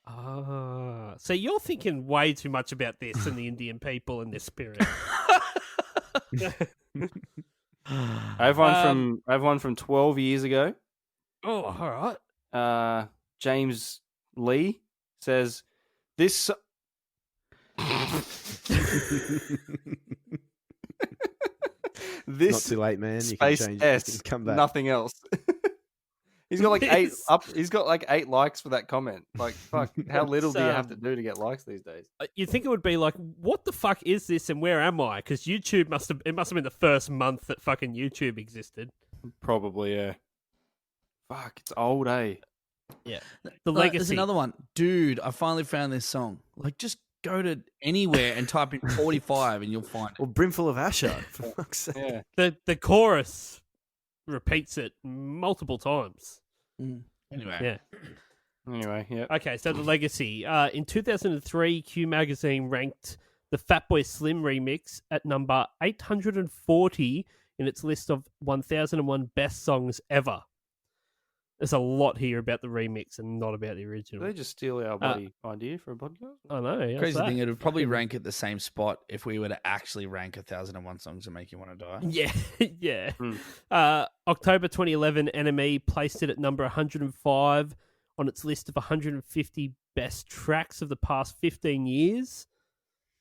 Ah, so you're thinking way too much about this and the Indian people and their spirit. I have one from 12 years ago. Oh, all right. James Lee says this. This Not too late, man. You space can change. S, You can come back. nothing else. He's got like eight Yes. up. He's got like 8 likes for that comment. Like, fuck, how little do you have to It's, do to get likes these days? You'd think it would be like, what the fuck is this and where am I? Because YouTube must have been the first month that fucking YouTube existed. Probably, yeah. Fuck, it's old, eh? The There's legacy. another one. Dude, I finally found this song. Like, just go to anywhere and type in 45 and you'll find it. Well, Brimful of Asha, for fuck's sake. Yeah. The chorus repeats it multiple times. Anyway. Yeah. Anyway, yeah. Okay, so the legacy. In 2003, Q Magazine ranked the Fatboy Slim remix at number 840 in its list of 1001 best songs ever. There's a lot here about the remix and not about the Did original. they just steal our bloody idea for a podcast? I know. how's Crazy that? thing, it would probably rank at the same spot if we were to actually rank 1001 songs that make you want to die. Yeah, yeah. Hmm. October 2011, NME placed it at number 105 on its list of 150 best tracks of the past 15 years.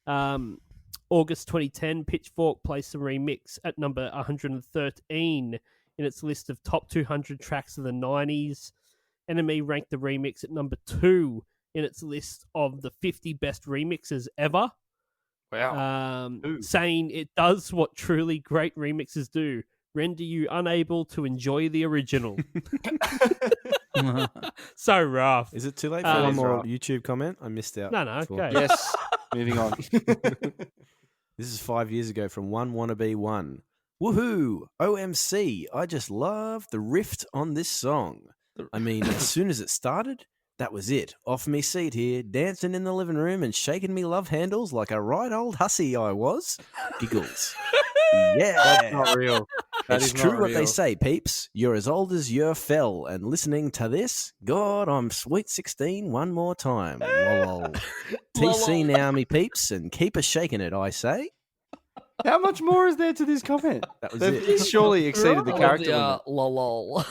August 2010, Pitchfork placed the remix at number 113 in its list of top 200 tracks of the 90s. NME ranked the remix at number 2 in its list of the 50 best remixes ever. Wow. Saying it does what truly great remixes do, render you unable to enjoy the original. So rough. Is it too late for It one is more rough. YouTube comment? I missed out. No, before. okay. Yes. Moving on. This is 5 years ago from One Wannabe One. Woohoo! OMC! I just love the riff on this song. I mean, as soon as it started, that was it. Off me seat here, dancing in the living room and shaking me love handles like a right old hussy I was. Giggles. Yeah. That's not real. That It's is not true what they real. say, peeps. You're as old as you fell, and listening to this, God, I'm sweet 16 one more time. Lol. TC now, me peeps, and keep a shaking it, I say. How much more is there to this comment? That was They've it. surely exceeded the character limit. lol.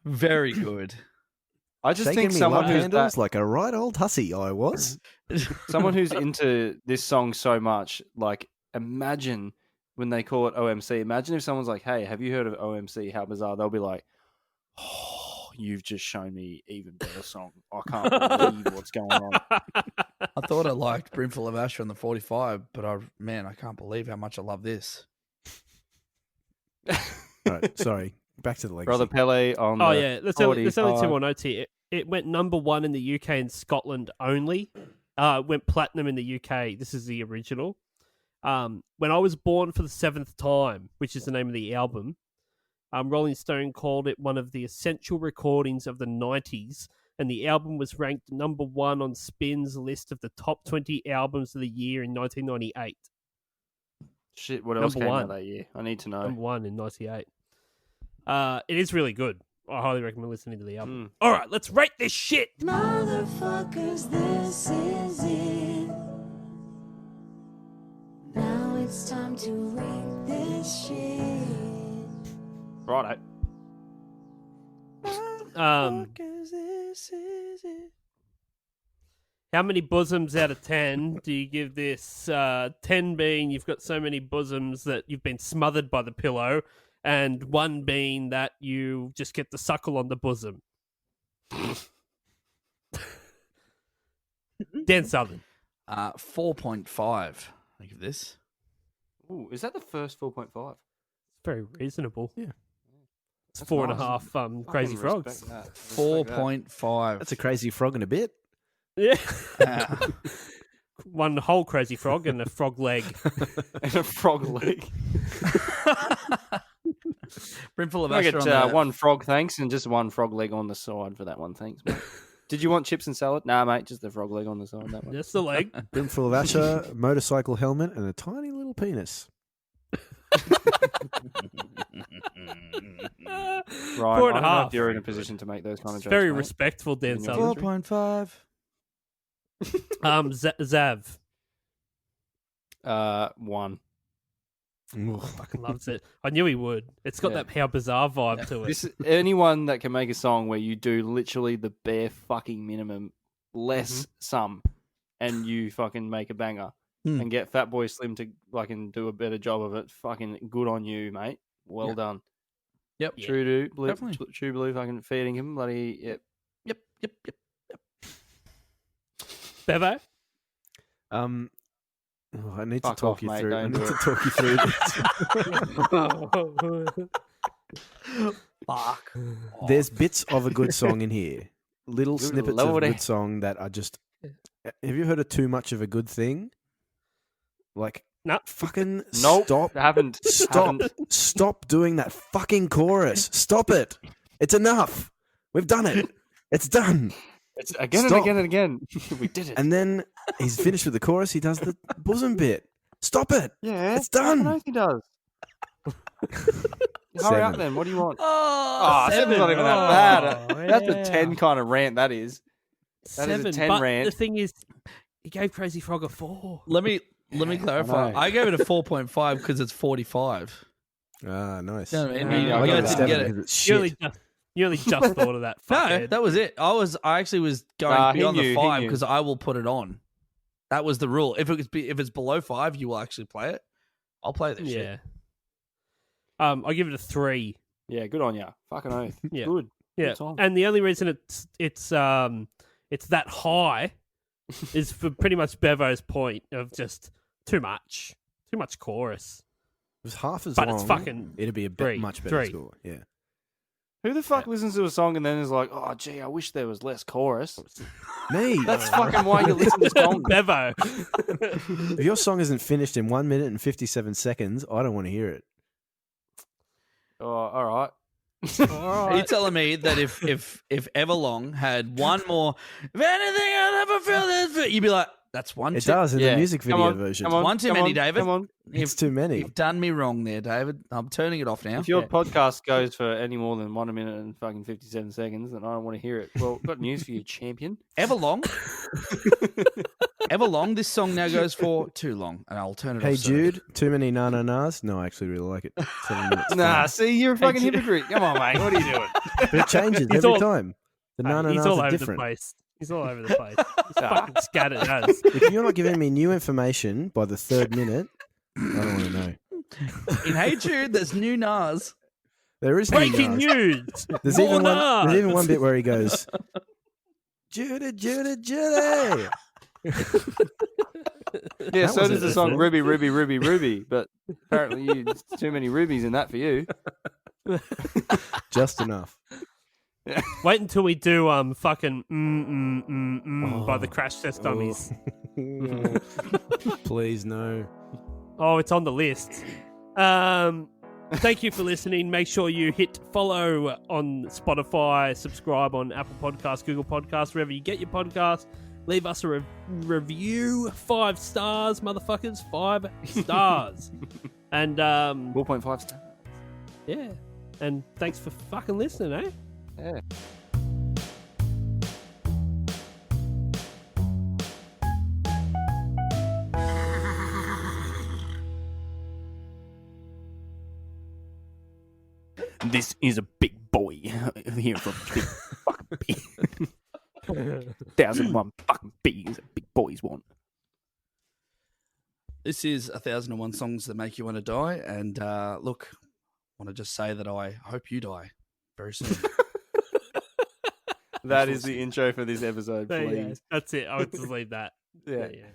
Very good. I just Shaking think me someone love who's handles like a right old hussy I was. someone who's into this song so much, like, imagine when they call it OMC. Imagine if someone's like, "Hey, have you heard of OMC? How bizarre!" They'll be like, "Oh, you've just shown me even better song. I can't believe what's going on." I thought I liked Brimful of Asha on the 45, but I can't believe how much I love this. All right, sorry. Back to the legacy. Brother Pele on. Oh the yeah, there's only 2 45. more notes here. It went number 1 in the UK and Scotland only. It went platinum in the UK. This is the original. When I Was Born for the 7th Time, which is the name of the album, Rolling Stone called it one of the essential recordings of the 90s, and the album was ranked number 1 on Spin's list of the top 20 albums of the year in 1998. Shit, what else Number came 1. out that year? I need to know. Number 1 in 98. It is really good. I highly recommend listening to the album. Mm. All right, let's rate this shit. Motherfuckers, this is it. Now it's time to rate this shit. Righto. How many bosoms out of 10 do you give this? 10 being you've got so many bosoms that you've been smothered by the pillow, and 1 being that you just get the suckle on the bosom. Dan Southern. 4.5. I give this. Ooh, is that the first 4.5? Very reasonable. Yeah. It's That's 4.5 nice. crazy Fucking frogs. respect that. Respect that. 4.5. That's a crazy frog in a bit. Yeah. Yeah. 1 whole crazy frog and a frog leg. And a frog leg. Brimful of I Asha get on the 1 frog, thanks, and just 1 frog leg on the side for that one, thanks. Mate. Did you want chips and salad? Nah, mate, just the frog leg on the side. That one. That's the leg. Brimful of Asha, motorcycle helmet, and a tiny little penis. Right, 4.5. I don't know if you're in a position to make those kind of jokes. Very mate. respectful, Dan In your Sutherland. 4.5. Zav. 1. Fucking loves it. I knew he would. It's got Yeah. that How Bizarre vibe to it. This anyone that can make a song where you do literally the bare fucking minimum, less some, and you fucking make a banger and get Fatboy Slim to fucking do a better job of it. Fucking good on you, mate. Well done. Yep. Yeah. True Blue, Definitely. True Blue, fucking feeding him. Bloody yep. Yep. Bevo? I need Fuck to talk off, you mate, through. I don't need do to it. talk you through this. Fuck. There's bits of a good song in here. Little Good snippets of a lordy. good song that are just. Have you heard of Too Much of a Good Thing? Like, No. fucking Nope. stop. I haven't. Stop. Haven't. Stop doing that fucking chorus. Stop it. It's enough. We've done it. It's done. It's again Stop. and again and again. We did it. And then he's finished with the chorus. He does the bosom bit. Stop it. yeah, It's done. I know he does. Hurry up 7. then. What do you want? Oh, Seven's not even that Oh, bad. That's a yeah. 10 kind of rant. That is. That is a 10 but rant. the thing is, he gave Crazy Frog a 4. Let me clarify. know. I gave it a 4.5 because it's 45. Ah, nice. You know what I mean? Yeah, You I guys got didn't get it. because it's You only, shit. you only just thought of that. No, fuckhead. that was it. I actually was going Nah, he beyond knew, the he 5 knew. because I will put it on. That was the rule. If it's below 5, you will actually play it. I'll play this shit. Yeah. I give it a 3. Yeah, good on ya. Fucking oath. Yeah. Good. Yeah, Good song. and the only reason it's that high is for pretty much Bevo's point of just too much chorus. It was half as But long. it's fucking It'd be a three, much better 3. score. Yeah. Who the fuck listens to a song and then is like, oh, gee, I wish there was less chorus? Me. That's fucking why you listen to songs. Bevo. If your song isn't finished in 1 minute and 57 seconds, I don't want to hear it. Oh, all right. Are you telling me that if Everlong had one more, if anything I never feel this, you'd be like, that's one. It does in the Yeah. music Come video on, version. Come on, One too come many, on, David. Come on. It's too many. You've done me wrong there, David. I'm turning it off now. If your podcast goes for any more than 1 minute and fucking 57 seconds, then I don't want to hear it. Well, got news for you, champion. Everlong, this song now goes for too long, and I'll turn it Hey off. Jude, too many na-na-nas? No, I actually really like it. 7 minutes. Nah, fine. see, you're a fucking hypocrite. Come on, mate. What are you doing? But it changes He's every all- time. The He's na-na-nas all are over the different. place. He's all over the place. He's fucking scattered as. If you're not giving me new information by the 3rd minute, I don't want to know. In Hey Jude, there's new Nas. There is no Breaking nas. news. There's More even one. nas. There's even one bit where he goes, "Judy, Judy, Judy." Yeah, That so was does it, the song isn't it? Ruby, Ruby, Ruby, Ruby. But apparently there's too many rubies in that for you. Just enough. Wait until we do fucking by the Oh. Crash Test Dummies. Please no. Oh, it's on the list. Thank you for listening. Make sure you hit follow on Spotify, subscribe on Apple Podcasts, Google Podcasts, wherever you get your podcast. Leave us a review. 5 stars, motherfuckers. 5 stars. And 4.5 stars. yeah. And thanks for fucking listening, eh? Yeah. This is a big boy here from Big Fucking B. 1001 fucking B is a big boy's one. This is 1001 Songs That Make You Want to Die. And look, I want to just say that I hope you die very soon. That is the intro for this episode, There you go. please. That's it. I would just leave that. Yeah. Yeah.